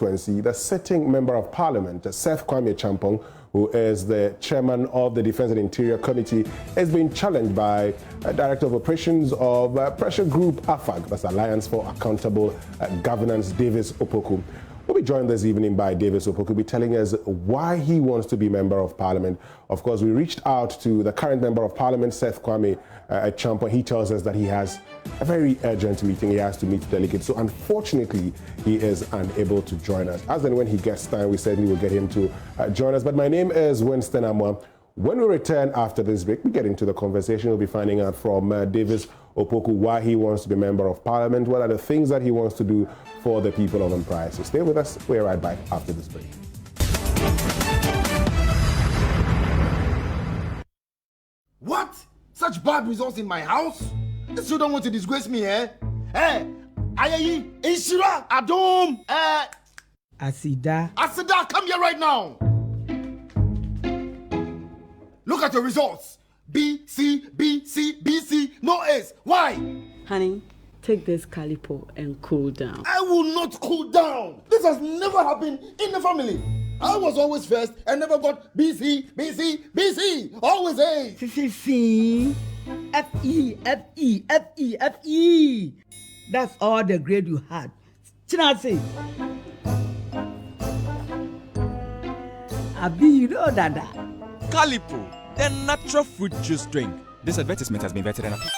Constituency, the sitting Member of Parliament, Seth Kwame Champong, who is the chairman of the Defence and Interior Committee, is being challenged by Director of Operations of pressure group AFAG, that's Alliance for Accountable Governance, Davis Opoku. We'll be joined this evening by Davis Opoku. He'll be telling us why he wants to be Member of Parliament. Of course, we reached out to the current Member of Parliament, Seth Kwame Champong. He tells us that he has a very urgent meeting. He has to meet delegates. So unfortunately, he is unable to join us. As and when he gets time, we certainly will get him to join us. But my name is Winston Amwa. When we return after this break, we get into the conversation. We'll be finding out from Davis Opoku why he wants to be Member of Parliament, what are the things that he wants to do for the people of Mpraeso. So stay with us. We're right back after this break. What? Such bad results in my house? This you don't want to disgrace me, eh? Hey, Ayayi, Ishira, Adom, Asida, come here right now. Look at your results. B, C, B, C, B, C, no A's. Why? Honey, take this calipo and cool down. I will not cool down. This has never happened in the family. I was always first and never got B, C, B, C, B, C. Always A. C, F, E, F, E, F, E, F, E. That's all the grade you had. Chinasi. Abi, you know Dada. Calipo, the natural fruit juice drink. This advertisement has been vetted and approved.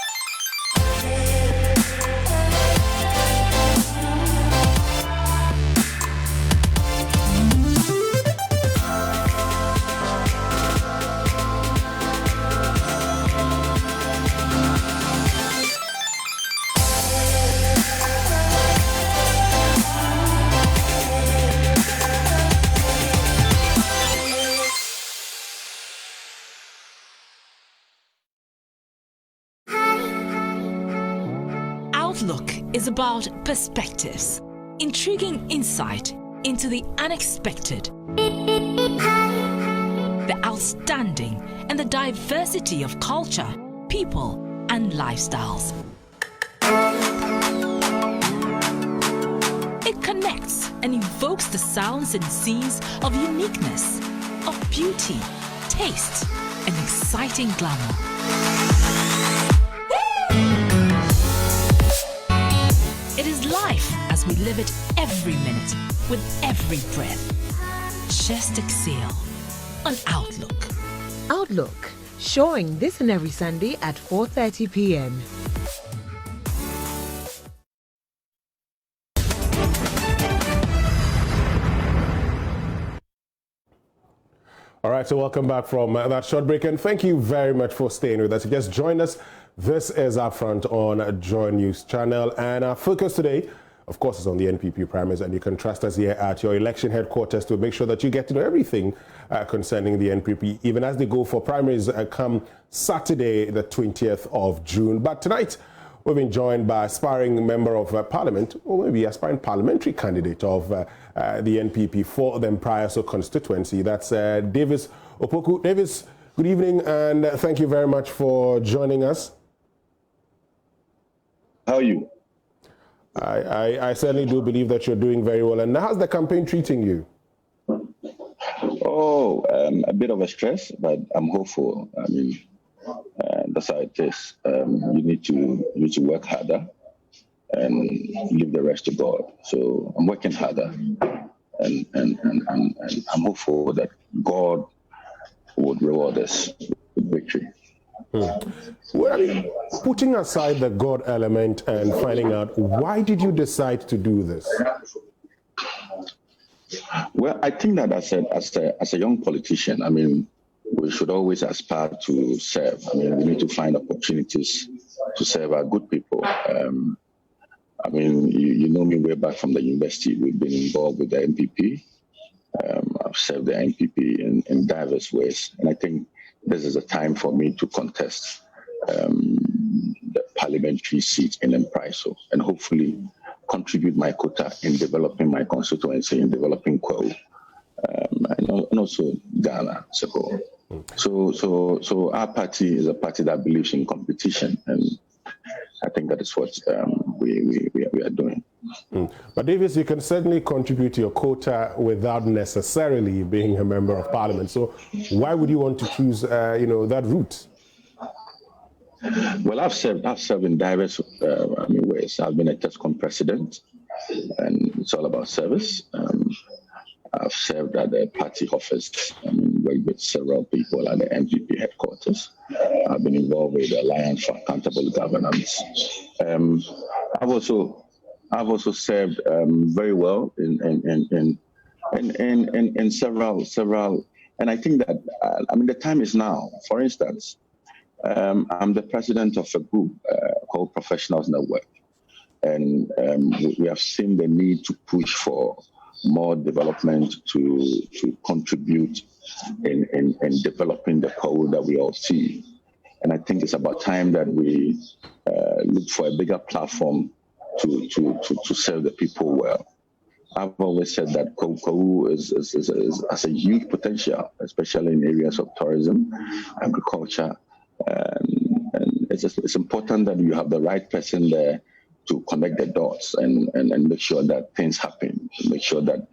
Outlook is about perspectives, intriguing insight into the unexpected, the outstanding, and the diversity of culture, people, and lifestyles. It connects and evokes the sounds and scenes of uniqueness, of beauty, taste, and exciting glamour. It is life as we live it every minute, with every breath. Just exhale on Outlook. Outlook, showing this and every Sunday at 4:30 p.m. All right, so welcome back from that short break, and thank you very much for staying with us. Just join us. This is Upfront on Joy News Channel, and our focus today, of course, is on the NPP primaries, and you can trust us here at your election headquarters to make sure that you get to know everything concerning the NPP, even as they go for primaries come Saturday, the 20th of June. But tonight, we've been joined by aspiring Member of Parliament, or maybe aspiring parliamentary candidate of the NPP for the Mpraeso Constituency. That's Davis Opoku. Davis, good evening, and thank you very much for joining us. How are you? I certainly do believe that you're doing very well. And how's the campaign treating you? Oh, a bit of a stress, but I'm hopeful. I mean, that's how it is. You need to work harder and leave the rest to God. So I'm working harder, and I'm hopeful that God would reward us with victory. Well, putting aside the God element and finding out, why did you decide to do this? Well, I think that as a young politician, I mean, we should always aspire to serve. I mean, we need to find opportunities to serve our good people. I mean, you know me way back from the university. We've been involved with the NPP. I've served the NPP in diverse ways, and I think this is a time for me to contest the parliamentary seat in Mpraeso and hopefully contribute my quota in developing my constituency, in developing Kwao, and also Ghana as a whole. So our party is a party that believes in competition, and I think that is what we are doing. But Davis, you can certainly contribute to your quota without necessarily being a member of parliament. So why would you want to choose, that route? Well, I've served in diverse ways. I've been a TESCOM president, and it's all about service. I've served at the party office, worked with several people at the MPP headquarters. I've been involved with the Alliance for Accountable Governance. I've also served very well in several, and I think that the time is now. For instance, I'm the president of a group called Professionals Network, and we have seen the need to push for more development to contribute in developing the code that we all see. And I think it's about time that we look for a bigger platform to serve the people well. I've always said that KOU has a huge potential, especially in areas of tourism, agriculture, and it's important that you have the right person there to connect the dots and make sure that things happen, make sure that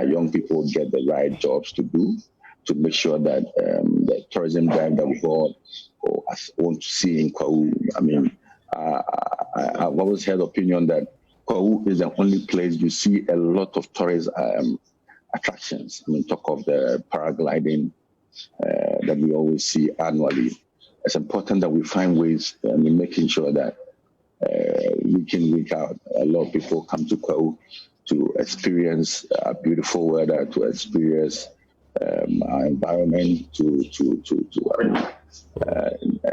young people get the right jobs to do, to make sure that the tourism drive that we all want to see in KOU. I've always had the opinion that KOU is the only place you see a lot of tourist attractions. Talk of the paragliding that we always see annually. It's important that we find ways in making sure that week in, week out, a lot of people come to KOU to experience beautiful weather, to experience our environment, to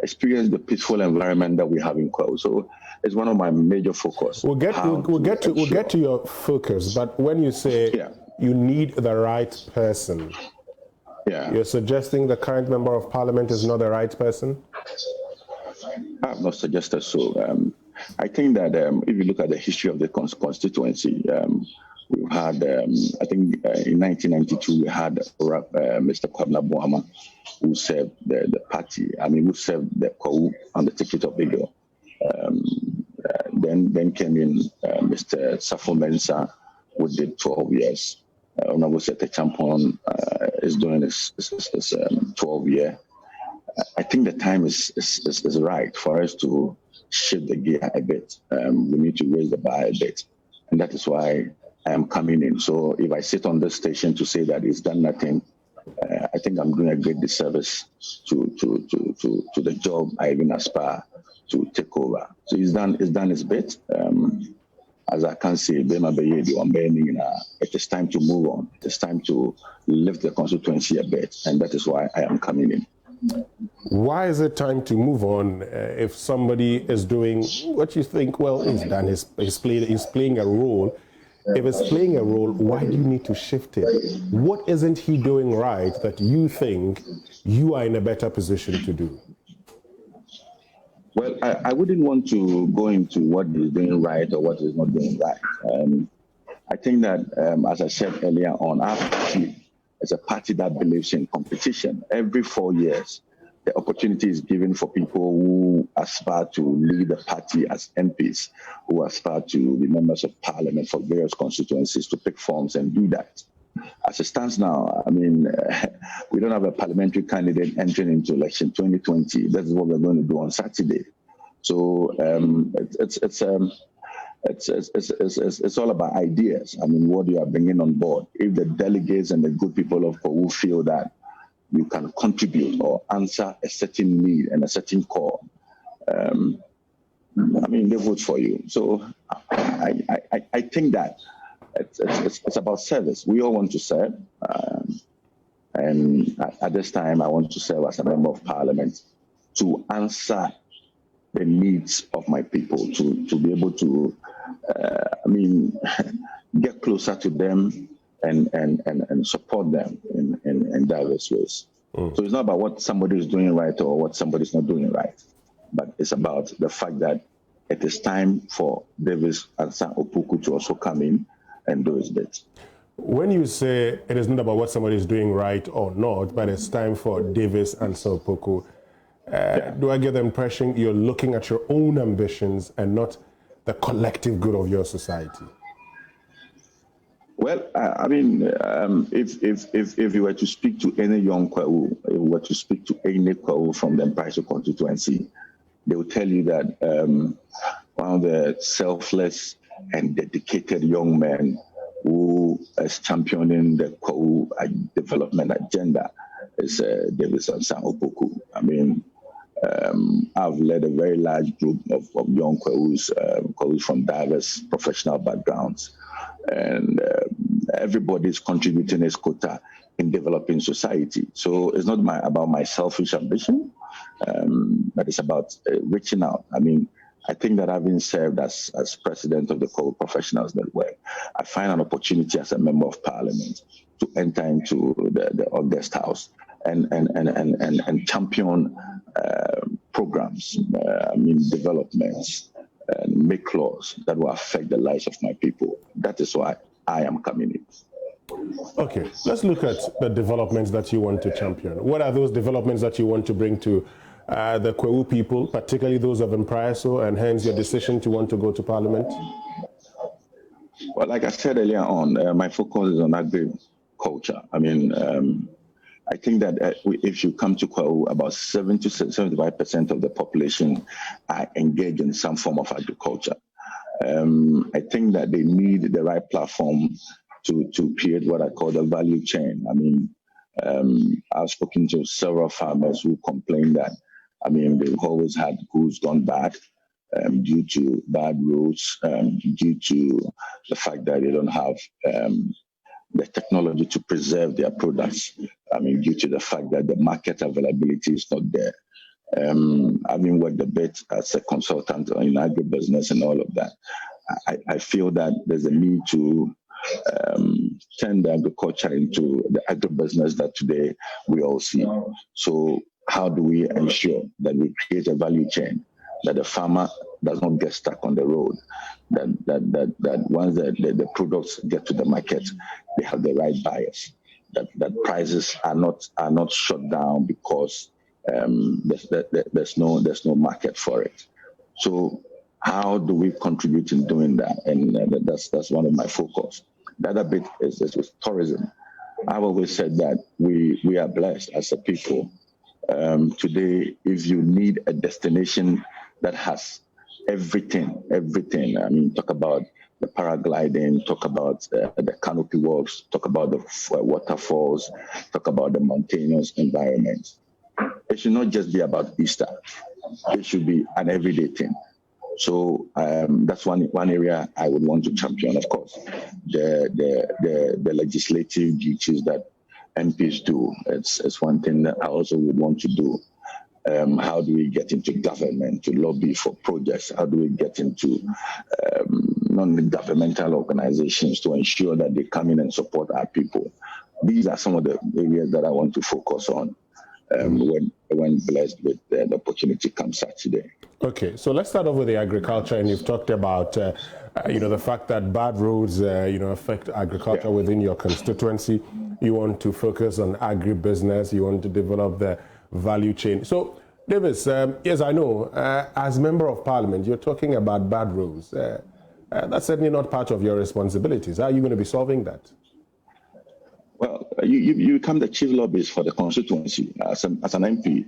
experience the peaceful environment that we have in KOU. So it's one of my major focus. We'll get to your focus, but when you say you need the right person, you're suggesting the current member of parliament is not the right person? I have not suggested so. I think that if you look at the history of the constituency, we've had, I think in 1992, we had Mr. Kwabena Bohama, who served the party, who served the KOU on the ticket of Eagle. Then came in Mr. Safo Mensah, who did 12 years. Honorable Sete Champon is doing his 12-year. I think the time is right for us to shift the gear a bit. We need to raise the bar a bit. And that is why I am coming in. So if I sit on this station to say that it's done nothing, I think I'm doing a great disservice to the job I even aspire to take over. So he's done his bit. As I can say, it is time to move on. It is time to lift the constituency a bit. And that is why I am coming in. Why is it time to move on if somebody is doing what you think, well, he's done, he's playing a role. If it's playing a role, why do you need to shift it? What isn't he doing right that you think you are in a better position to do? Well, I wouldn't want to go into what he's doing right or what he's not doing right. I think that, as I said earlier on, our party is a party that believes in competition. Every 4 years, the opportunity is given for people who aspire to lead the party as MPs, who aspire to be members of parliament for various constituencies to pick forms and do that. As it stands now, we don't have a parliamentary candidate entering into election 2020. That's what we're going to do on Saturday. So it's all about ideas. What you are bringing on board. If the delegates and the good people of KOU feel that you can contribute or answer a certain need and a certain call, they vote for you. So I think that it's about service. We all want to serve. And at this time, I want to serve as a member of parliament to answer the needs of my people, to be able to, get closer to them and support them in diverse ways. So it's not about what somebody is doing right or what somebody's not doing right, but it's about the fact that it is time for Davis Ansah Opoku to also come in and do his bit. When you say it is not about what somebody is doing right or not, but it's time for Davis Ansah Opoku, do I get the impression you're looking at your own ambitions and not the collective good of your society? Well, I mean, if you were to speak to any young Kwawu, if you were to speak to any Kwawu from the Mpraeso Constituency, they will tell you that one of the selfless and dedicated young men who is championing the Kwawu development agenda is David Ansah Opoku. I mean, I've led a very large group of young Kwawus from diverse professional backgrounds. And everybody is contributing his quota in developing society. So it's not about my selfish ambition, but it's about reaching out. I mean, I think that having served as president of the Kwawu Professionals Network, I find an opportunity as a member of parliament to enter into the August House and champion programs, developments, and make laws that will affect the lives of my people. That is why I am coming in. Okay, let's look at the developments that you want to champion. What are those developments that you want to bring to the Kwawu people, particularly those of Mpraeso, and hence your decision to want to go to Parliament? Well, like I said earlier on, my focus is on agriculture. I mean, I think that if you come to Kwawu, about 70 to 75% of the population are engaged in some form of agriculture. I think that they need the right platform to create what I call the value chain. I mean, I've spoken to several farmers who complain that, I mean, they've always had goods gone bad due to bad roads, due to the fact that they don't have the technology to preserve their products. I mean, due to the fact that the market availability is not there. Having worked a bit as a consultant in agribusiness and all of that, I feel that there's a need to turn the agriculture into the agribusiness that today we all see. So how do we ensure that we create a value chain, that the farmer does not get stuck on the road, that once the products get to the market, they have the right buyers, that prices are not shut down because there's no market for it. So how do we contribute in doing that? And that's one of my focus. The other bit is with tourism. I've always said that we are blessed as a people. Today, if you need a destination that has everything, I mean, talk about the paragliding, talk about the canopy walks, talk about the waterfalls, talk about the mountainous environment. It should not just be about Easter. It should be an everyday thing. So that's one area I would want to champion, of course. The legislative duties that MPs do, it's one thing that I also would want to do. How do we get into government to lobby for projects? How do we get into non-governmental organizations to ensure that they come in and support our people? These are some of the areas that I want to focus on when blessed with the opportunity comes Saturday. Okay, so let's start off with the agriculture, and you've talked about the fact that bad roads affect agriculture within your constituency. You want to focus on agribusiness. You want to develop the value chain. So, Davis, yes, I know, as member of parliament, you're talking about bad roads. That's certainly not part of your responsibilities. How are you going to be solving that? Well, you become the chief lobbyist for the constituency. As an MP,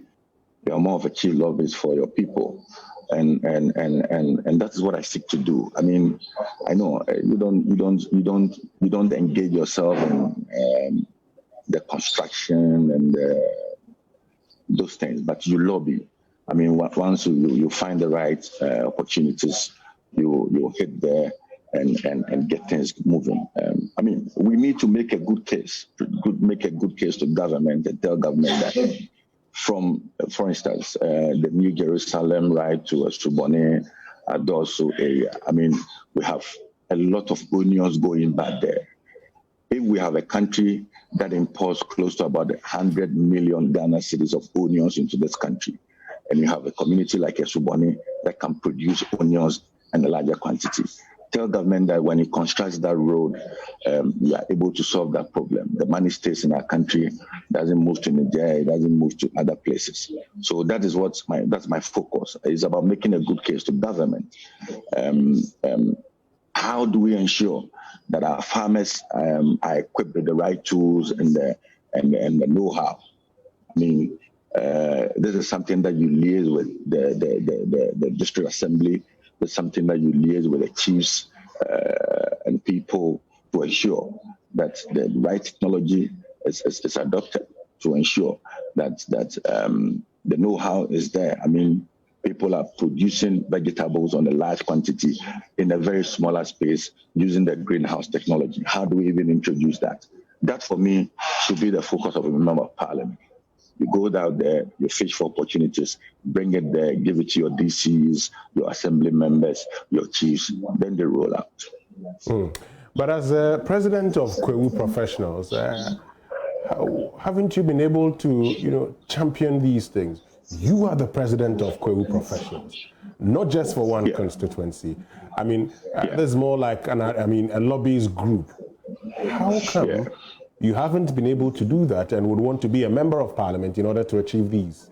you're more of a chief lobbyist for your people. And that is what I seek to do. I mean, I know you don't engage yourself in the construction and those things, but you lobby. I mean, once you find the right opportunities, you hit there and get things moving. I mean, we need to make a good case to government and tell government that from, for instance, the New Jerusalem right to Subone, Adosu area. I mean, we have a lot of onions going back there. If we have a country that imports close to about 100 million Ghana cedis of onions into this country, and you have a community like Subone that can produce onions in a larger quantity, tell government that when it constructs that road, we are able to solve that problem. The money stays in our country, doesn't move to Nigeria, it doesn't move to other places. So that is that's my focus. It's about making a good case to government. How do we ensure that our farmers are equipped with the right tools and the know-how? I mean, this is something that you liaise with the district assembly. It's something that you liaise with the chiefs and people to ensure that the right technology is adopted, to ensure that the know-how is there. I mean, people are producing vegetables on a large quantity in a very smaller space using the greenhouse technology. How do we even introduce that? That, for me, should be the focus of a member of parliament. You go down there, you fish for opportunities, bring it there, give it to your DCs, your assembly members, your chiefs, then they roll out. But as president of Kwewu Professionals, haven't you been able to, champion these things? You are the president of Kwewu Professionals, not just for one constituency. I mean, there's more like a lobbyist group. How come you haven't been able to do that and would want to be a member of parliament in order to achieve these?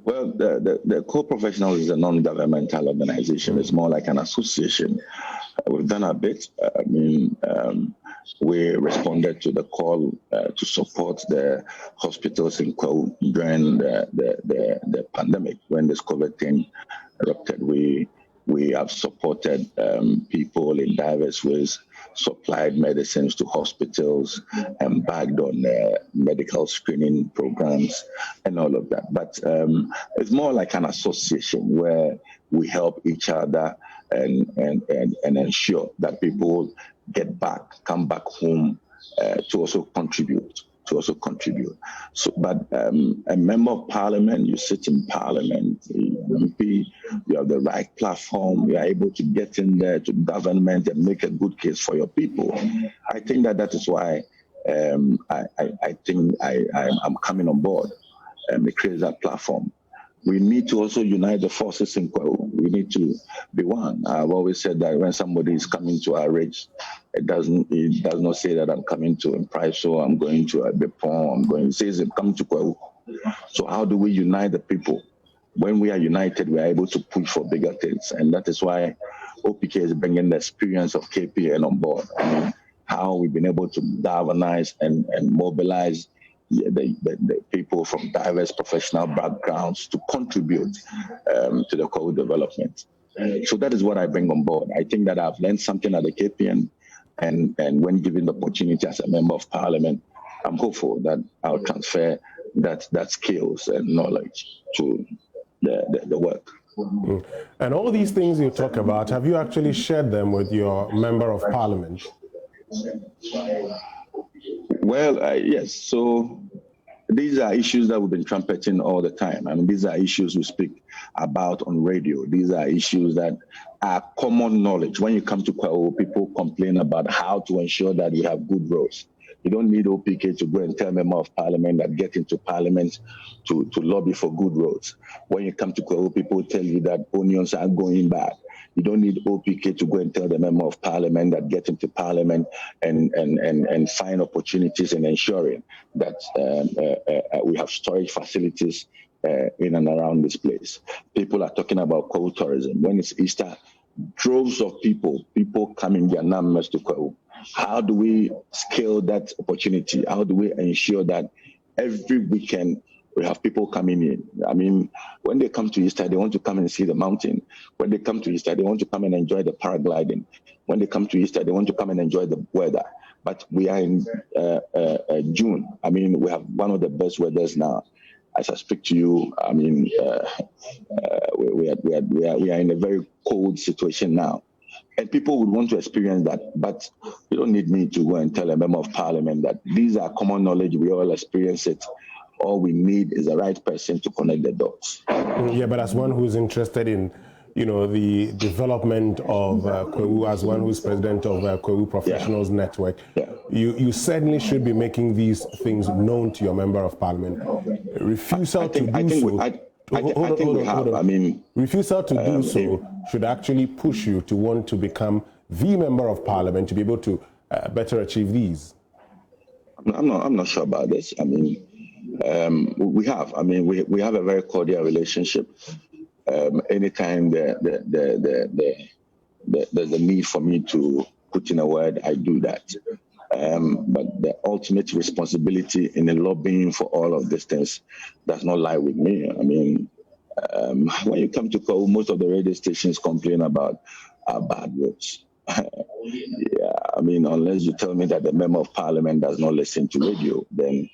Well, the co-professionals is a non-governmental organization. It's more like an association. We've done a bit. We responded to the call to support the hospitals in Kwewu during the pandemic. When this COVID thing erupted, we have supported people in diverse ways, supplied medicines to hospitals, embarked on medical screening programs and all of that. But it's more like an association where we help each other and ensure that people come back home to also contribute. So, but a member of parliament, you sit in parliament, you have the right platform, you are able to get in there to government and make a good case for your people. I think that is why I think I'm coming on board and create that platform. We need to also unite the forces in Kwewu. We need to be one. I've always said that when somebody is coming to our ridge, it does not say that I'm coming to Mpraeso, I'm going to Bepon, it says I'm coming to Kwewu. So how do we unite the people? When we are united, we are able to push for bigger things. And that is why OPK is bringing the experience of KPN on board. I mean, how we've been able to galvanize and mobilize the people from diverse professional backgrounds to contribute to the Kwewu development. So that is what I bring on board. I think that I've learned something at the KPN, and when given the opportunity as a member of parliament, I'm hopeful that I'll transfer that skills and knowledge to the work. And all these things you talk about, have you actually shared them with your member of parliament? Well, yes. So these are issues that we've been trumpeting all the time. I mean, these are issues we speak about on radio. These are issues that are common knowledge. When you come to Kwewu, people complain about how to ensure that we have good roads. You don't need OPK to go and tell a member of parliament that get into parliament to lobby for good roads. When you come to Kwewu, people tell you that onions are going bad. You don't need OPK to go and tell the member of parliament that get into parliament and find opportunities in ensuring that we have storage facilities in and around this place. People are talking about Kwewu tourism. When it's Easter, droves of people come in their numbers to Kwewu. How do we scale that opportunity? How do we ensure that every weekend we have people coming in? I mean, when they come to Easter, they want to come and see the mountain. When they come to Easter, they want to come and enjoy the paragliding. When they come to Easter, they want to come and enjoy the weather. But we are in June. I mean, we have one of the best weathers now. As I speak to you, I mean, we are in a very cold situation now. And people would want to experience that, but you don't need me to go and tell a member of parliament that these are common knowledge, we all experience it. All we need is the right person to connect the dots. Yeah, but as one who's interested in, the development of Kwewu, as one who's president of Kwewu Professionals Network, you certainly should be making these things known to your member of parliament. Refusal to do so. Refusal to do so should actually push you to want to become the member of parliament to be able to better achieve these. I'm not sure about this. I mean, we have a very cordial relationship. Anytime the there's a need for me to put in a word, I do that. But the ultimate responsibility in the lobbying for all of these things does not lie with me. I mean, when you come to call, most of the radio stations complain about our bad roads. Yeah, I mean, unless you tell me that the member of parliament does not listen to radio, then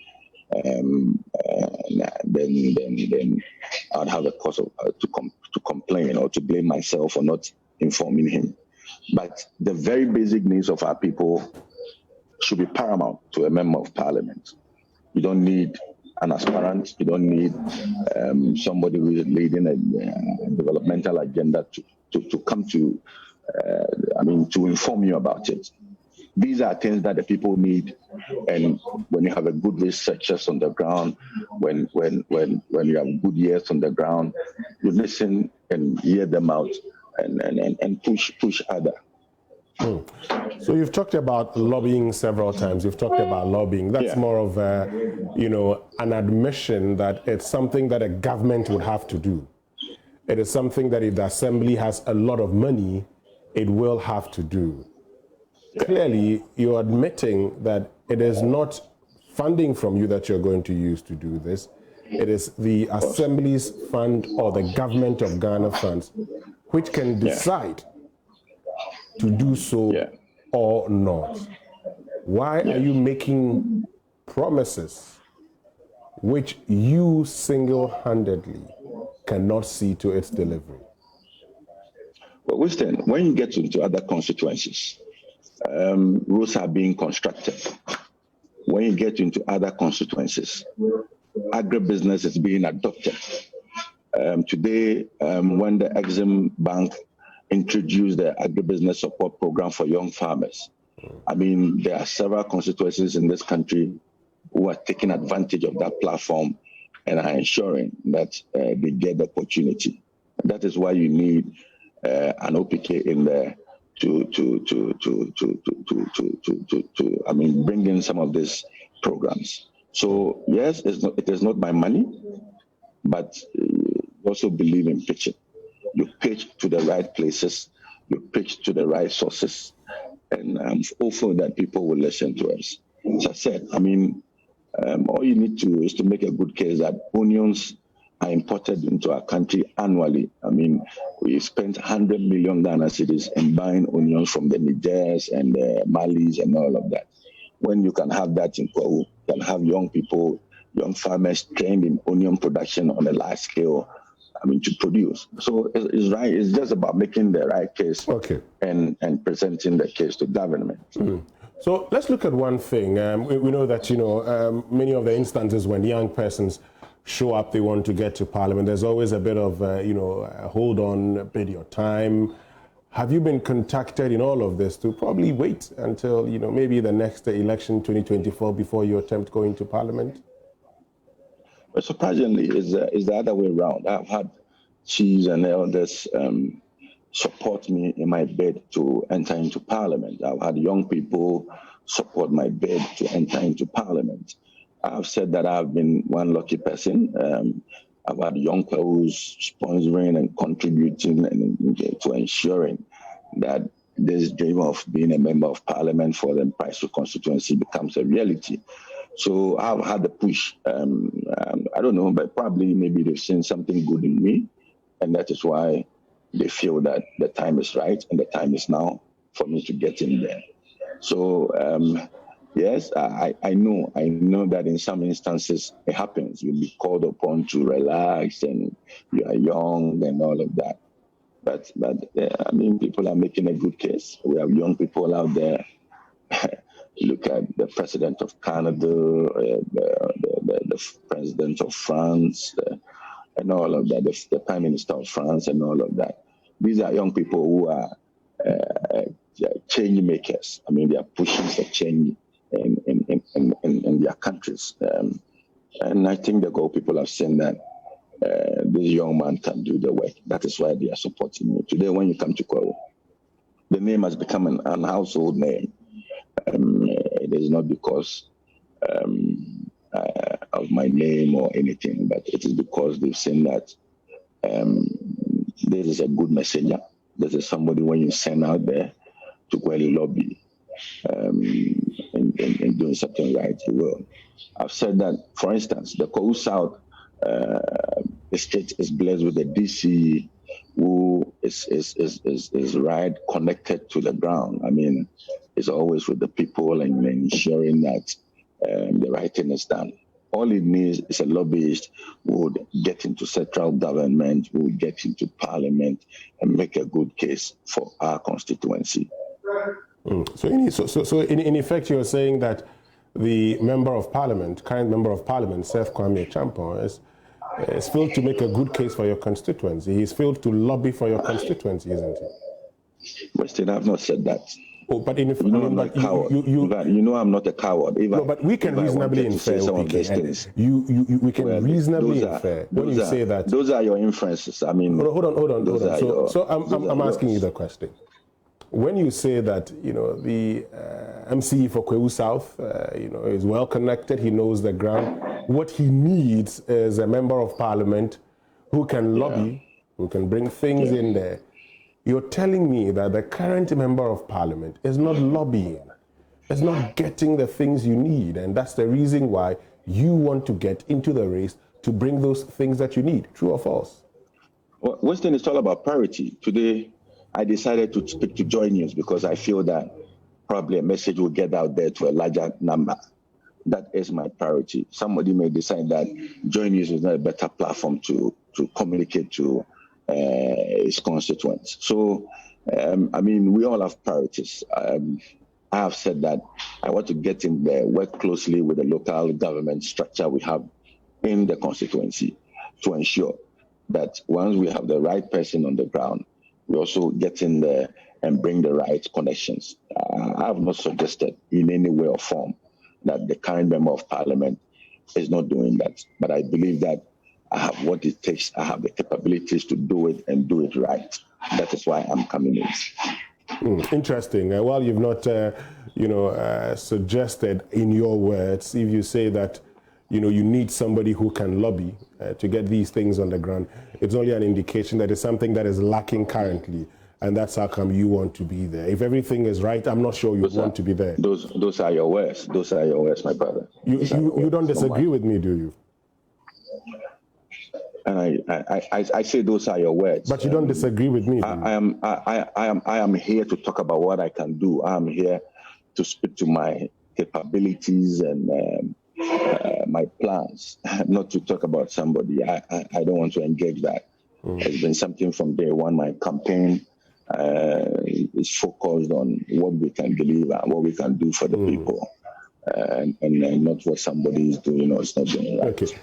I'd have a cause to complain or to blame myself for not informing him. But the very basic needs of our people should be paramount to a member of parliament. You don't need an aspirant. You don't need somebody who is leading a developmental agenda to come to, to inform you about it. These are things that the people need, and when you have a good researchers on the ground, when you have good ears on the ground, you listen and hear them out and push other. So you've talked about lobbying several times. You've talked about lobbying. That's more of an admission that it's something that a government would have to do. It is something that if the assembly has a lot of money, it will have to do. Clearly, you're admitting that it is not funding from you that you're going to use to do this. It is the Assembly's fund or the government of Ghana funds, which can decide to do so or not. Why are you making promises which you single-handedly cannot see to its delivery? Well, Winston, when you get into other constituencies, roads are being constructed. When you get into other constituencies, agribusiness is being adopted. Today, when the Exim Bank introduced the agribusiness support program for young farmers, I mean, there are several constituencies in this country who are taking advantage of that platform and are ensuring that they get the opportunity. That is why you need an OPK in there to bring in some of these programs. So yes, it is not my money, but also believe in pitching. You pitch to the right places, you pitch to the right sources, and I'm hopeful that people will listen to us. As I said, I mean, all you need to is to make a good case that onions are imported into our country annually. I mean, we spent 100 million Ghana cedis in buying onions from the Nigers and the Malis and all of that. When you can have that in Kwahu, you can have young people, young farmers trained in onion production on a large scale, I mean, to produce. So it's right. It's just about making the right case and presenting the case to government. So let's look at one thing. We know that, many of the instances when young persons show up, they want to get to parliament, there's always a bit of, hold on, bid your time. Have you been contacted in all of this to probably wait until, maybe the next election, 2024, before you attempt going to parliament? But surprisingly, it's the other way around. I've had chiefs and elders support me in my bid to enter into parliament. I've had young people support my bid to enter into parliament. I've said that I've been one lucky person. I've had young people sponsoring and contributing and to ensuring that this dream of being a member of parliament for the Mpraeso Constituency becomes a reality. So I've had the push. I don't know, but probably maybe they've seen something good in me, and that is why they feel that the time is right and the time is now for me to get in there. So yes, I know that in some instances it happens. You'll be called upon to relax and you are young and all of that. But I mean, people are making a good case. We have young people out there. Look at the president of Canada, the president of France, and all of that, the prime minister of France and all of that. These are young people who are change makers. I mean, they are pushing for change in their countries. And I think the Go people have seen that this young man can do the work. That is why they are supporting me. Today, when you come to Kwahu, the name has become an household name. It is not because of my name or anything, but it is because they've seen that this is a good messenger. this is somebody when you send out there to go and lobby in doing something right, he will. I've said that, for instance, the Kowu South state is blessed with a DC who is right connected to the ground. I mean, it's always with the people and ensuring that the right thing is done. All it needs is a lobbyist who would get into central government, who would get into parliament and make a good case for our constituency. So in effect, you're saying that the member of parliament, current member of parliament, Seth Kwame Champong, is failed to make a good case for your constituency. He's failed to lobby for your constituency, isn't he? But still, I've not said that. Oh, but in I'm not a coward. You know I'm not a coward. No, but we can reasonably infer. We can reasonably infer when you say that. Those are your inferences. I mean, hold on. So I'm asking you the question. When you say that, the MCE for Kowu South, is well connected, he knows the ground, what he needs is a member of parliament who can lobby, who can bring things in there. You're telling me that the current member of parliament is not lobbying, is not getting the things you need, and that's the reason why you want to get into the race to bring those things that you need. True or false? Well, Western is all about parity. Today, I decided to speak to Joy News because I feel that probably a message will get out there to a larger number. That is my priority. Somebody may decide that Joy News is not a better platform to communicate to his constituents. So, we all have priorities. I have said that I want to get in there, work closely with the local government structure we have in the constituency to ensure that once we have the right person on the ground, we also get in there and bring the right connections. I have not suggested in any way or form that the current member of parliament is not doing that. But I believe that I have what it takes. I have the capabilities to do it and do it right. That is why I'm coming in. Interesting. While you've not, suggested in your words, if you say that, you need somebody who can lobby to get these things on the ground, it's only an indication that it's something that is lacking currently, and that's how come you want to be there. If everything is right, I'm not sure you want to be there. Those are your words. Those are your words, my brother. You don't disagree with me, do you? And I say those are your words. But you don't disagree with me. I am here to talk about what I can do. I am here to speak to my capabilities and my plans, not to talk about somebody. I don't want to engage that. It's been something from day one. My campaign is focused on what we can deliver, what we can do for the people, and not what somebody is doing or is not doing right. Okay.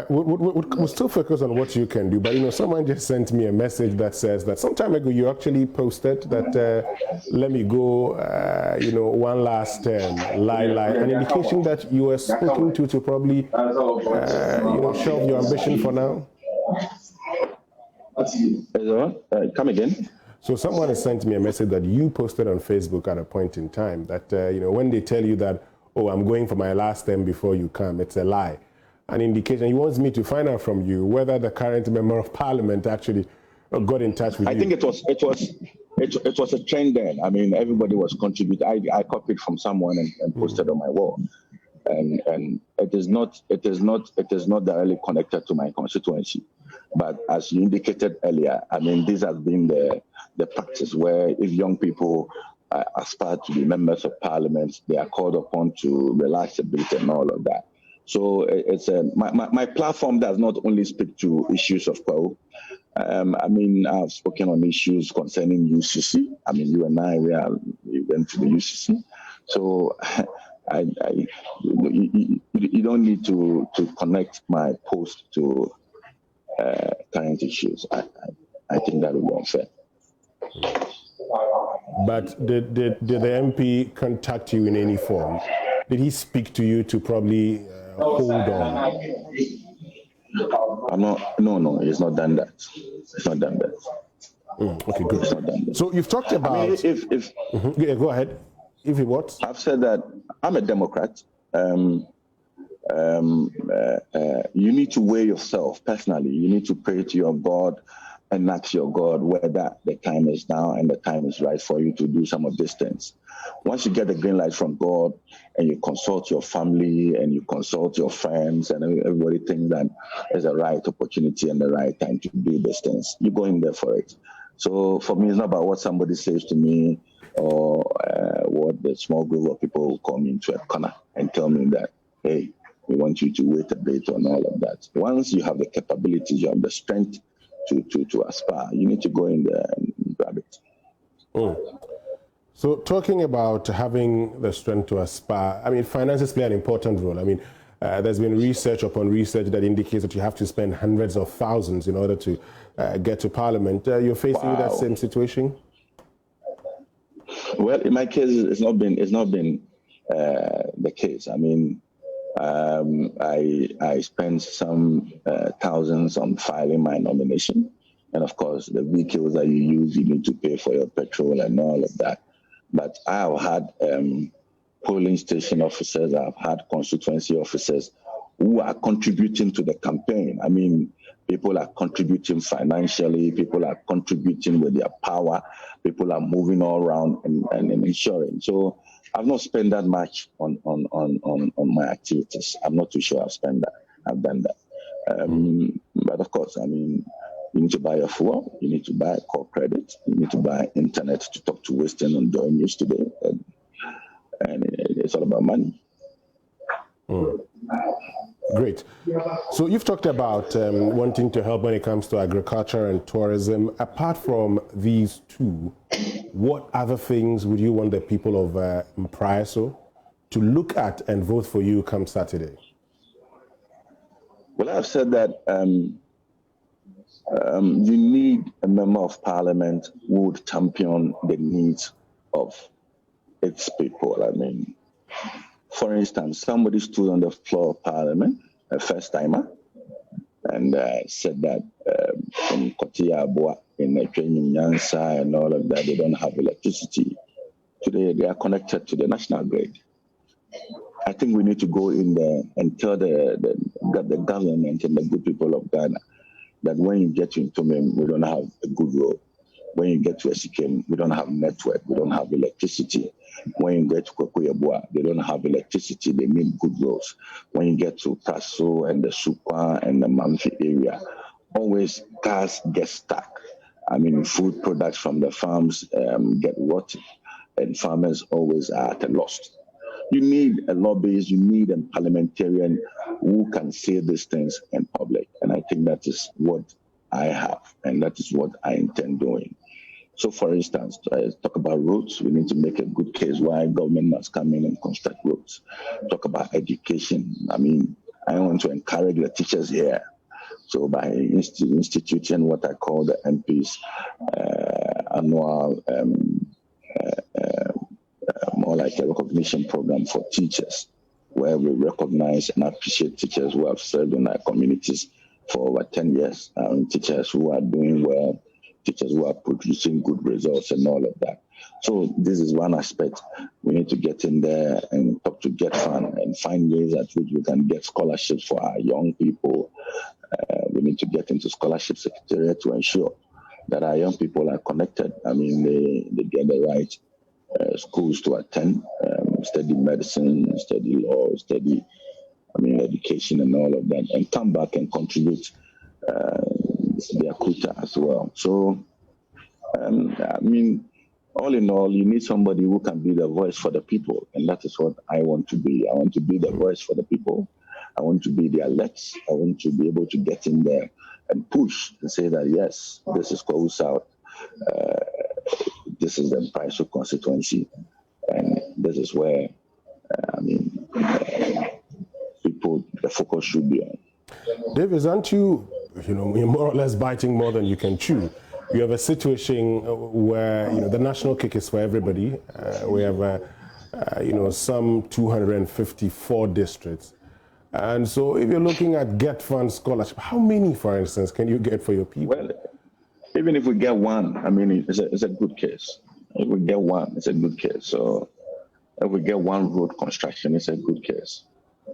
We'll still focus on what you can do, but someone just sent me a message that says that some time ago you actually posted that let me go, one last lie, an indication that you were speaking to probably, shelve your ambition for now. Come again. So someone has sent me a message that you posted on Facebook at a point in time that when they tell you that, oh, I'm going for my last term before you come, it's a lie. An indication. He wants me to find out from you whether the current member of parliament actually got in touch with you. I think it was a trend then. I mean, everybody was contributing. I copied from someone and posted on my wall, and it is not directly connected to my constituency. But as you indicated earlier, I mean, this has been the practice where if young people aspire to be members of parliament, they are called upon to relax a bit and all of that. So it's my platform does not only speak to issues of Kowu. I've spoken on issues concerning UCC. I mean, you and I, we went to the UCC. So you don't need to connect my post to current issues. I think that would be unfair. But did the MP contact you in any form? Did he speak to you to probably hold on? No, he's not done that. He's not done that. Okay, good. He's not done that. So you've talked about. Yeah, go ahead. If he what? I've said that I'm a Democrat. You need to weigh yourself personally. You need to pray to your God and ask your God whether the time is now and the time is right for you to do some of these things. Once you get the green light from God and you consult your family and you consult your friends and everybody thinks that there's a right opportunity and the right time to do these things, you go in there for it. So for me, it's not about what somebody says to me or what the small group of people will come into a corner and tell me that, hey, we want you to wait a bit and all of that. Once you have the capabilities, you have the strength to aspire, you need to go in there and grab it. So talking about having the strength to aspire, I mean, finances play an important role. I mean, there's been research upon research that indicates that you have to spend hundreds of thousands in order to get to Parliament. You're facing that same situation? Well, in my case, it's not been the case. I mean, I spent some thousands on filing my nomination. And of course, the vehicles that you use, you need to pay for your petrol and all of that. But I have had polling station officers, I've had constituency officers who are contributing to the campaign. I mean, people are contributing financially, people are contributing with their power, people are moving all around and ensuring. So I've not spent that much on my activities. I'm not too sure I've done that. But of course, I mean, you need to buy your fuel, you need to buy core credit, you need to buy internet to talk to Western and Joy News today. And it's all about money. Great. So you've talked about wanting to help when it comes to agriculture and tourism. Apart from these two, what other things would you want the people of Mpraeso to look at and vote for you come Saturday? Well, I've said that you need a member of parliament who would champion the needs of its people. I mean, for instance, somebody stood on the floor of parliament, a first timer, and said that in Kotia, in Mpraeso and all of that, they don't have electricity. Today, they are connected to the national grid. I think we need to go in there and tell the government and the good people of Ghana that when you get to Ntomem, we don't have a good road. When you get to Esikem, we don't have network, we don't have electricity. When you get to Kokoyabua, they don't have electricity, they need good roads. When you get to Praso and the Sukwa and the Mamfi area, always cars get stuck. I mean, food products from the farms get rotten, and farmers always are at a loss. You need a lobbyist, you need a parliamentarian who can say these things in public. And I think that is what I have, and that is what I intend doing. So, for instance, talk about roads. We need to make a good case why government must come in and construct roads. Talk about education. I mean, I want to encourage the teachers here. So by instituting what I call the MP's annual, more like a recognition program for teachers, where we recognize and appreciate teachers who have served in our communities for over 10 years, teachers who are doing well, teachers who are producing good results and all of that. So this is one aspect. We need to get in there and talk to GetFund and find ways at which we can get scholarships for our young people. We need to get into scholarship secretariat to ensure that our young people are connected. I mean, they get the right schools to attend, study medicine, study law, study, education and all of that, and come back and contribute their quota as well. So, all in all, you need somebody who can be the voice for the people, and that is what I want to be. I want to be the voice for the people. I want to be their legs. I want to be able to get in there and push and say that, yes, this is Kwahu South. This is the Mpraeso Constituency, and this is where, people, the focus should be on. Davis, aren't you, you're more or less biting more than you can chew? You have a situation where, the national cake is for everybody. We have, some 254 districts. And so if you're looking at GetFund scholarship, how many, for instance, can you get for your people? Well, even if we get one, it's a good case. If we get one, it's a good case. So if we get one road construction, it's a good case.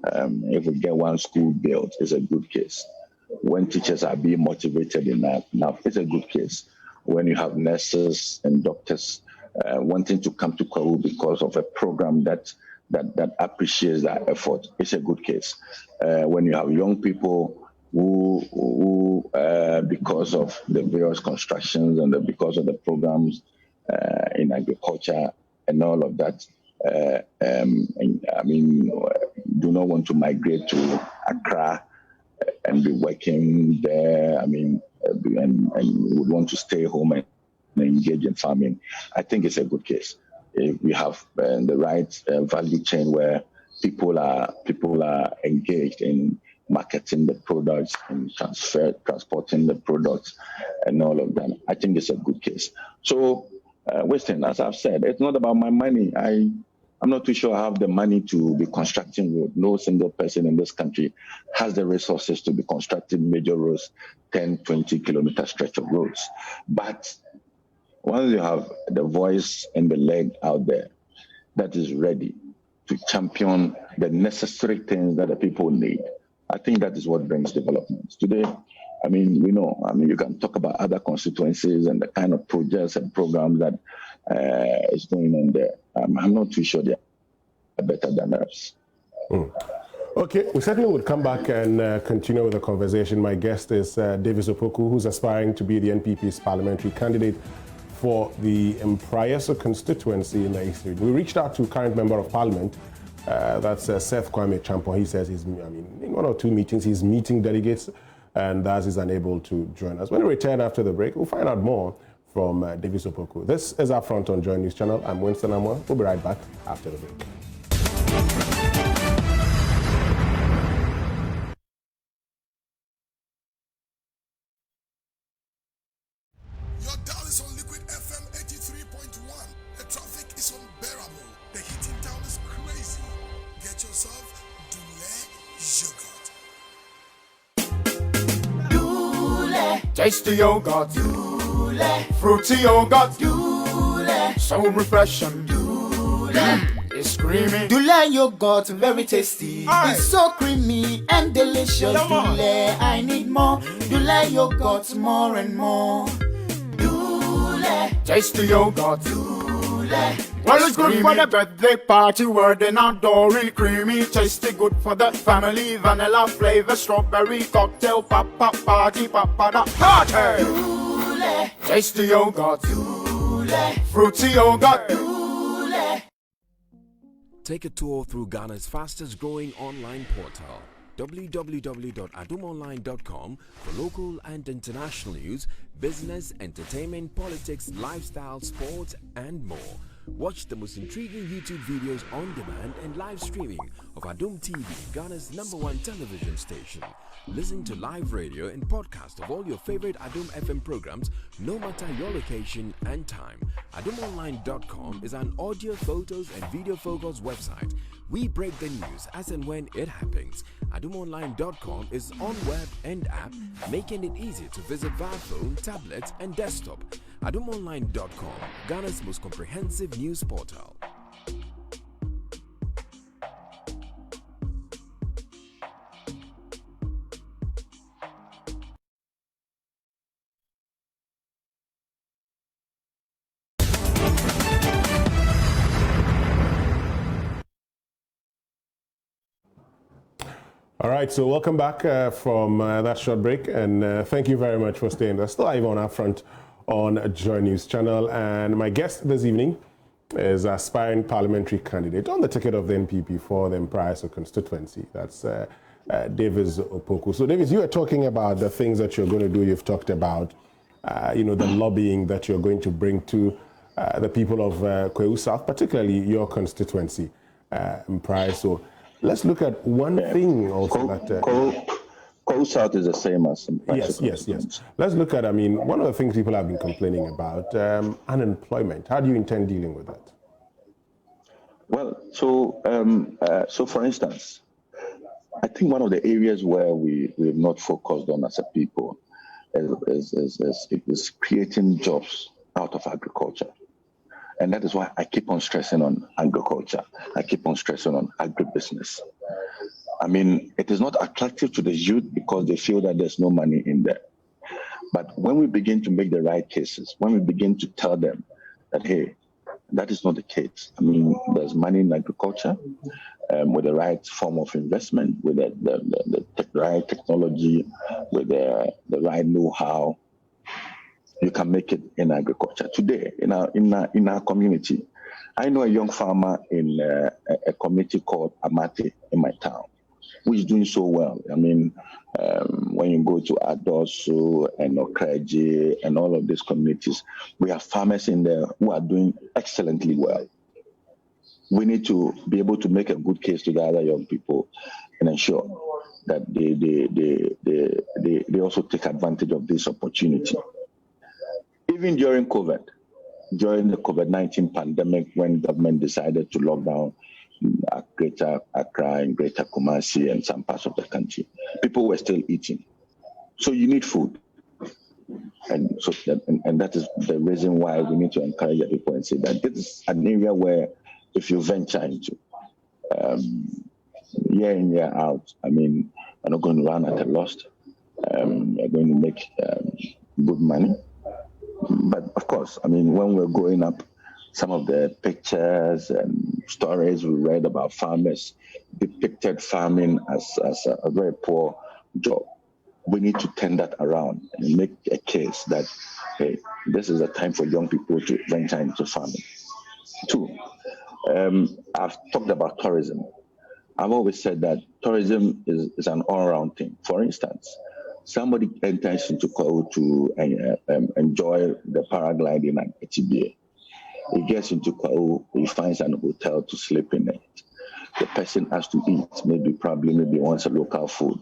If we get one school built, it's a good case. when teachers are being motivated enough. Now, it's a good case. When you have nurses and doctors wanting to come to Kwahu because of a program that appreciates that effort, it's a good case. When you have young people who because of the various constructions and because of the programs in agriculture and all of that, do not want to migrate to Accra and be working there, and would want to stay home and engage in farming. I think it's a good case. If we have the right value chain where people are engaged in marketing the products and transporting the products and all of that, I think it's a good case. So, Weston, as I've said, it's not about my money. I'm not too sure I have the money to be constructing roads. No single person in this country has the resources to be constructing major roads, 10, 20 kilometer stretch of roads. But once you have the voice and the leg out there that is ready to champion the necessary things that the people need, I think that is what brings development. Today, you can talk about other constituencies and the kind of projects and programs that is going on there. I'm not too sure they are better than us. Okay, we certainly would come back and continue with the conversation. My guest is Davis Opoku, who's aspiring to be the NPP's parliamentary candidate for the Mpraeso Constituency in the East Region. We reached out to current Member of Parliament, that's Seth Kwame Champong. He says in one or two meetings, he's meeting delegates and thus is unable to join us. When we return after the break, we'll find out more from Davis Opoku. This is Upfront on Joy News Channel. I'm Winston Amwa. We'll be right back after the break. Your dial is on Liquid FM 83.1. The traffic is unbearable. The heating down is crazy. Get yourself Dule yogurt. Tasty yogurt, Dule. Fruity yogurt, Dule. So refreshing, Dule. It's creamy. Dule yogurt, very tasty. Aye. It's so creamy and delicious. Dule, I need more. Dule yogurt, more and more. Dule. Tasty yogurt, Dule. Well, it's good for the birthday party, word and outdooring, creamy, tasty, good for the family, vanilla flavor, strawberry cocktail, pop party, da party. Dule. Tasty yogurt, Dule. fruity yogurt. Dule. Take a tour through Ghana's fastest growing online portal, www.adumonline.com, for local and international news, business, entertainment, politics, lifestyle, sports, and more. Watch the most intriguing YouTube videos on demand and live streaming of Adum TV, Ghana's #1 television station. Listen to live radio and podcast of all your favorite Adum FM programs, no matter your location and time. AdumOnline.com is an audio, photos, and video focused website. We break the news as and when it happens. AdumOnline.com is on web and app, making it easy to visit via phone, tablet, and desktop. AdumOnline.com, Ghana's most comprehensive news portal. All right, so welcome back from that short break, and thank you very much for staying there. Still live on Upfront on Joy News Channel, and my guest this evening is aspiring parliamentary candidate on the ticket of the NPP for the Mpraeso Constituency. That's Davis Opoku. So, Davis, you were talking about the things that you're going to do. You've talked about, the lobbying that you're going to bring to the people of Kwahu South, particularly your constituency, Mpraeso. Let's look at one thing also that... Kwahu South is the same as Yes. Let's look at, one of the things people have been complaining about, unemployment. How do you intend dealing with that? Well, so for instance, I think one of the areas where we have not focused on as a people is creating jobs out of agriculture. And that is why I keep on stressing on agriculture. I keep on stressing on agribusiness. I mean, it is not attractive to the youth because they feel that there's no money in there. But when we begin to make the right cases, when we begin to tell them that, hey, that is not the case. I mean, there's money in agriculture with the right form of investment, with the right technology, with the right know-how. You can make it in agriculture. Today, in our community, I know a young farmer in a community called Amate in my town, who is doing so well. I mean, when you go to Adosu and Okreji and all of these communities, we have farmers in there who are doing excellently well. We need to be able to make a good case to the other young people and ensure that they also take advantage of this opportunity. Even during COVID, during the COVID-19 pandemic, when government decided to lock down Greater Accra and Greater Kumasi and some parts of the country, people were still eating. So you need food. And so that is the reason why we need to encourage the people and say that this is an area where if you venture into, year in, year out, I mean, you're not going to run at a loss. You're going to make good money. But of course, I mean, when we're growing up, some of the pictures and stories we read about farmers depicted farming as a very poor job. We need to turn that around and make a case that, hey, this is a time for young people to venture into farming. Two, I've talked about tourism. I've always said that tourism is an all-around thing. For instance, somebody enters into Kwao to enjoy the paragliding at Etibie. He gets into Kwao, he finds an hotel to sleep in it. The person has to eat, maybe wants a local food.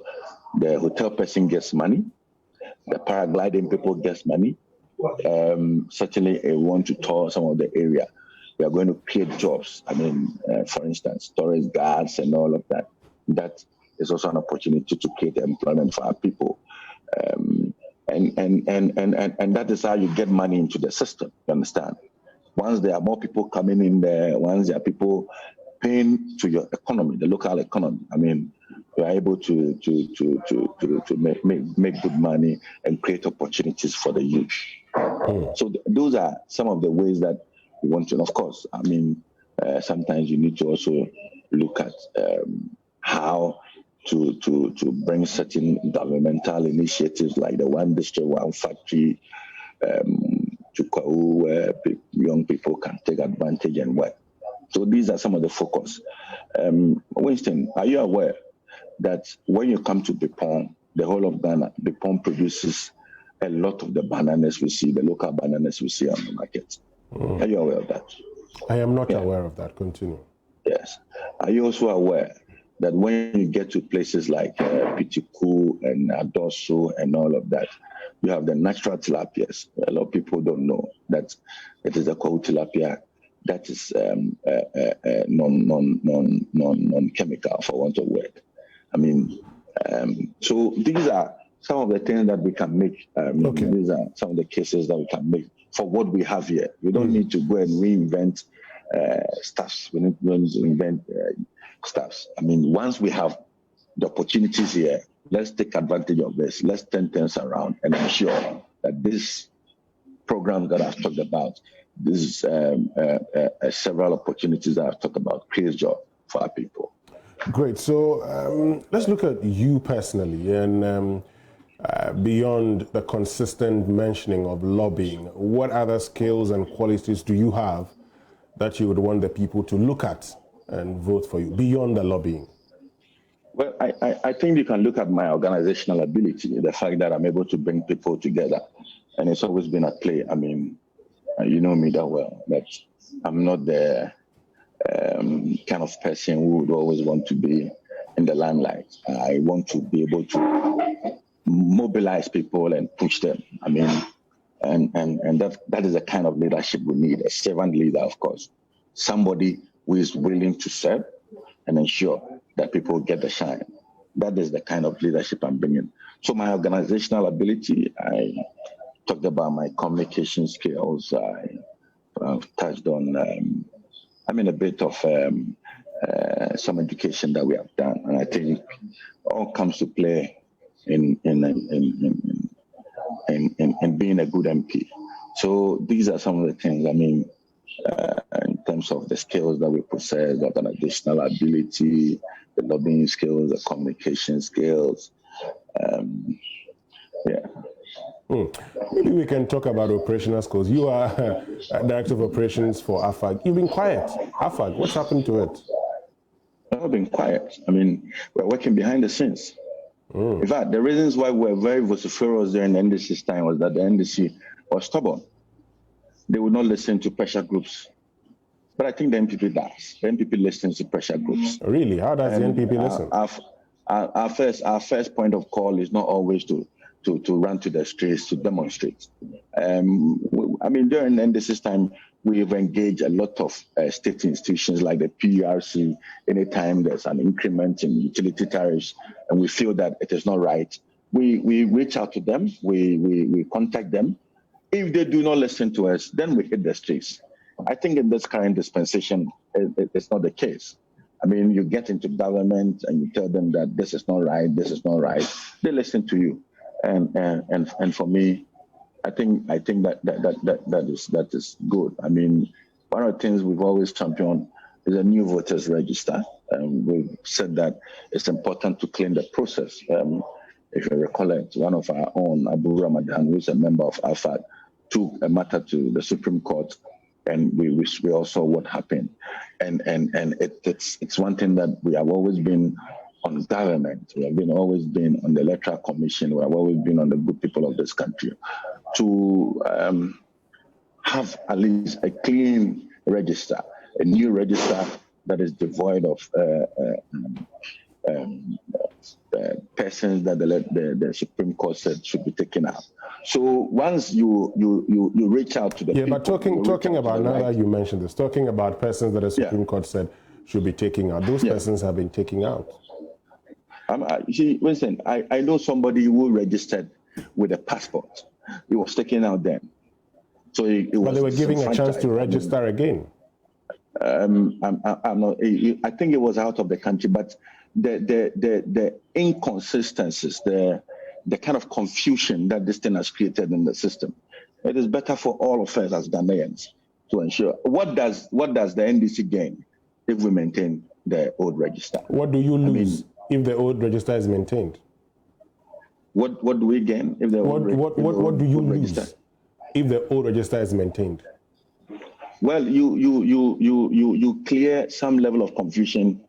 The hotel person gets money. The paragliding people gets money. Certainly, they want to tour some of the area. We are going to create jobs. I mean, for instance, tourist guards and all of that. That is also an opportunity to create employment for our people. And that is how you get money into the system, you understand? Once there are more people coming in there, once there are people paying to your economy, the local economy, I mean, you are able to make good money and create opportunities for the youth. So those are some of the ways that we want to, and of course, I mean, sometimes you need to also look at how to bring certain governmental initiatives like the One District, One Factory to Kwao, where young people can take advantage and work. So these are some of the focus. Winston, are you aware that when you come to Bipon, the whole of Ghana, Bipon produces a lot of the bananas we see, the local bananas we see on the market? Are you aware of that? I am not aware of that. Continue. Yes. Are you also aware that when you get to places like Pitiku and Adosu and all of that, you have the natural tilapias? A lot of people don't know that it is a Kwao tilapia that is non-chemical, for want of word. I mean, so these are some of the things that we can make. These are some of the cases that we can make for what we have here. We don't need to go and reinvent stuffs. We need to invent stuffs. I mean, once we have the opportunities here, let's take advantage of this. Let's turn things around and ensure that this program that I've talked about, this several opportunities that I've talked about, creates job for our people. Great. So let's look at you personally, and beyond the consistent mentioning of lobbying, what other skills and qualities do you have that you would want the people to look at and vote for you beyond the lobbying? Well, I think you can look at my organizational ability, the fact that I'm able to bring people together, and it's always been at play. I mean, you know me that well, that I'm not the kind of person who would always want to be in the limelight. I want to be able to mobilize people and push them. I mean, and that is the kind of leadership we need, a servant leader, of course, somebody who is willing to serve and ensure that people get the shine. That is the kind of leadership I'm bringing. So my organizational ability, I talked about my communication skills. I've touched on, a bit of some education that we have done, and I think all comes to play in being a good MP. So these are some of the things. I mean, in terms of the skills that we possess, the organizational ability, the lobbying skills, the communication skills. Maybe we can talk about operational skills. You are Director of Operations for AFAG. You've been quiet. AFAG, what's happened to it? I've been quiet. I mean, we're working behind the scenes. In fact, the reasons why we're very vociferous during the NDC's time was that the NDC was stubborn. They would not listen to pressure groups. But I think the NPP does. The NPP listens to pressure groups. Really? How does the NPP listen? Our first point of call is not always to run to the streets to demonstrate. I mean, during the NDC's time, we've engaged a lot of state institutions like the PURC. Anytime there's an increment in utility tariffs and we feel that it is not right, we reach out to them, we contact them. If they do not listen to us, then we hit the streets. I think in this current dispensation, it's not the case. I mean, you get into government and you tell them that this is not right, this is not right. They listen to you, and for me, I think that is good. I mean, one of the things we've always championed is a new voters register. We've said that it's important to clean the process. If you recollect, one of our own, Abu Ramadan, who is a member of AFAD, took a matter to the Supreme Court, and we all saw what happened. And it's one thing that we have always been on government. We have always been on the Electoral Commission. We have always been on the good people of this country to have at least a clean register, a new register that is devoid of persons that the Supreme Court said should be taken out. So once you reach out to the people, but talking about now that you mentioned this, talking about persons that the Supreme Court said should be taken out, those persons have been taken out. Listen, I know somebody who registered with a passport. It was taken out then. So but they were giving a chance to register again. I'm not. I think it was out of the country, but the inconsistencies, the kind of confusion that this thing has created in the system, it is better for all of us as Ghanaians to ensure. What does the NDC gain if we maintain the old register? What do you lose if the old register is maintained? What do we gain if the what do you lose if the old register is maintained? Well, you clear some level of confusion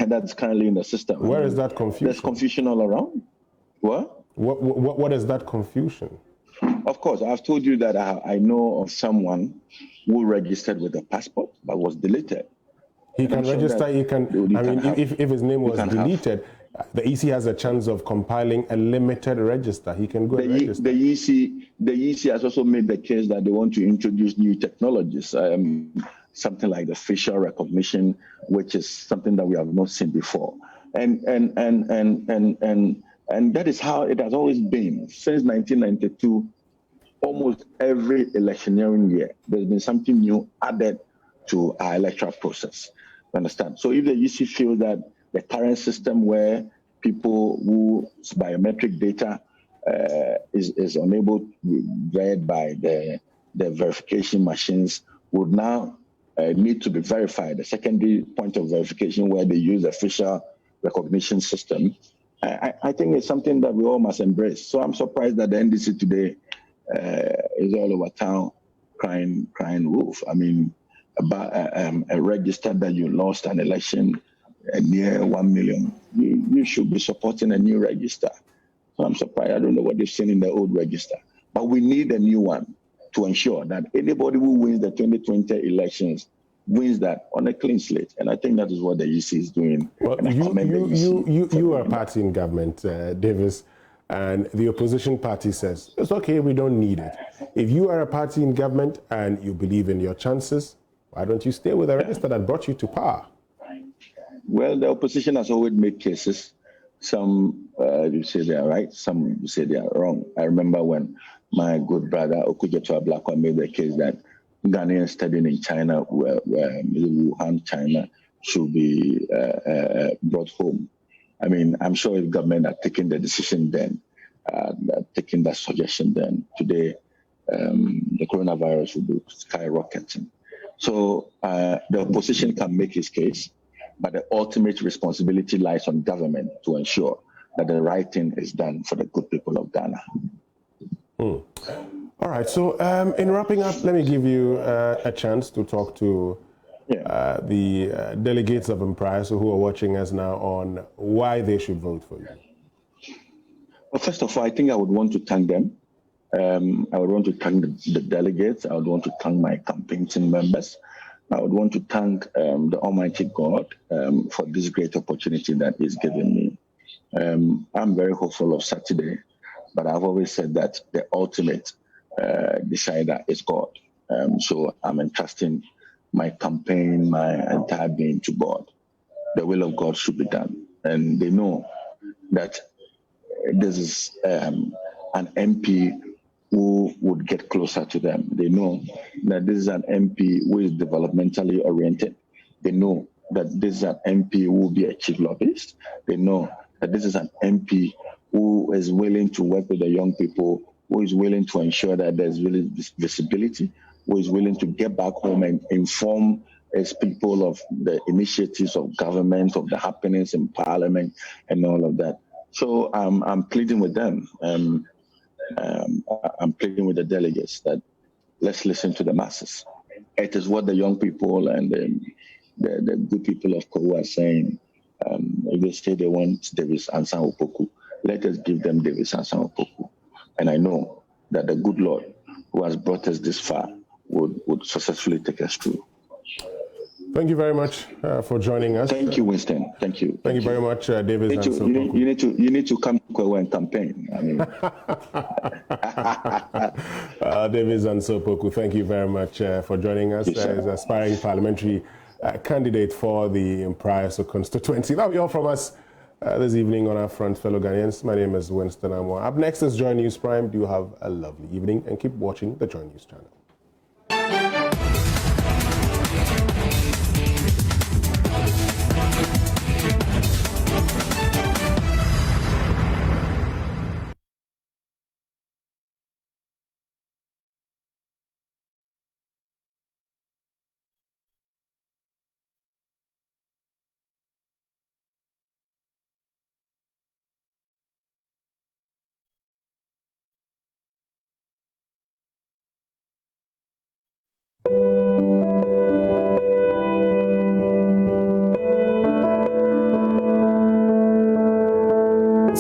that's currently in the system. Where is that confusion? There's confusion all around. What is that confusion? Of course, I've told you that I know of someone who registered with a passport but was deleted. He can register. If his name was deleted, the EC has a chance of compiling a limited register. He can go and register. The EC has also made the case that they want to introduce new technologies, something like the facial recognition, which is something that we have not seen before. And that is how it has always been since 1992. Almost every electioneering year, there's been something new added to our electoral process. Understand? So if the EC feels that the current system where people whose biometric data is unable to be read by the verification machines would now need to be verified, the secondary point of verification where they use the facial recognition system, I think it's something that we all must embrace. So I'm surprised that the NDC today is all over town crying wolf. I mean, about a register that you lost an election near 1 million. You should be supporting a new register. So I'm surprised. I don't know what they've seen in the old register. But we need a new one to ensure that anybody who wins the 2020 elections wins that on a clean slate. And I think that is what the EC is doing. Well, you are a party in government, Davis, and the opposition party says, it's okay, we don't need it. If you are a party in government and you believe in your chances, why don't you stay with a register that brought you to power? Well, the opposition has always made cases. Some you say they are right, some you say they are wrong. I remember when my good brother Okujetua Blakwa made the case that Ghanaians studying in China, Wuhan, China, should be brought home. I mean, I'm sure if government had taken the decision then, taking that suggestion then, today the coronavirus would be skyrocketing. So the opposition can make its case, but the ultimate responsibility lies on government to ensure that the right thing is done for the good people of Ghana. All right, so in wrapping up, let me give you a chance to talk to the delegates of Mpraeso who are watching us now on why they should vote for you. Well, first of all, I think I would want to thank them. I would want to thank the delegates. I would want to thank my campaign team members. I would want to thank the Almighty God for this great opportunity that He's given me. I'm very hopeful of Saturday, but I've always said that the ultimate decider is God. So I'm entrusting my campaign, my entire being to God. The will of God should be done. And they know that this is an MP who would get closer to them. They know that this is an MP who is developmentally oriented. They know that this is an MP who will be a chief lobbyist. They know that this is an MP who is willing to work with the young people, who is willing to ensure that there's really visibility, who is willing to get back home and inform his people of the initiatives of government, of the happenings in Parliament, and all of that. So I'm pleading with them. I'm pleading with the delegates that let's listen to the masses. It is what the young people and the good people of Korea are saying. If they say they want Davis Ansah Opoku, let us give them Davis Ansah Opoku. And I know that the good Lord who has brought us this far would successfully take us through. Thank you very much for joining us. Thank you, Winston. Thank you. Thank you very much, Davis Ansah Opoku. You need to come to Korea and campaign. I mean, Davis Ansah Opoku, thank you very much for joining us as aspiring parliamentary candidate for the Mpraeso Constituency. That'll be all from us this evening on our front, fellow Ghanaians. My name is Winston Amwa. Up next is Joy News Prime. Do have a lovely evening and keep watching the Joy News channel.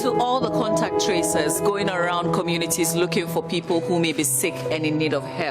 To all the contact tracers going around communities looking for people who may be sick and in need of help.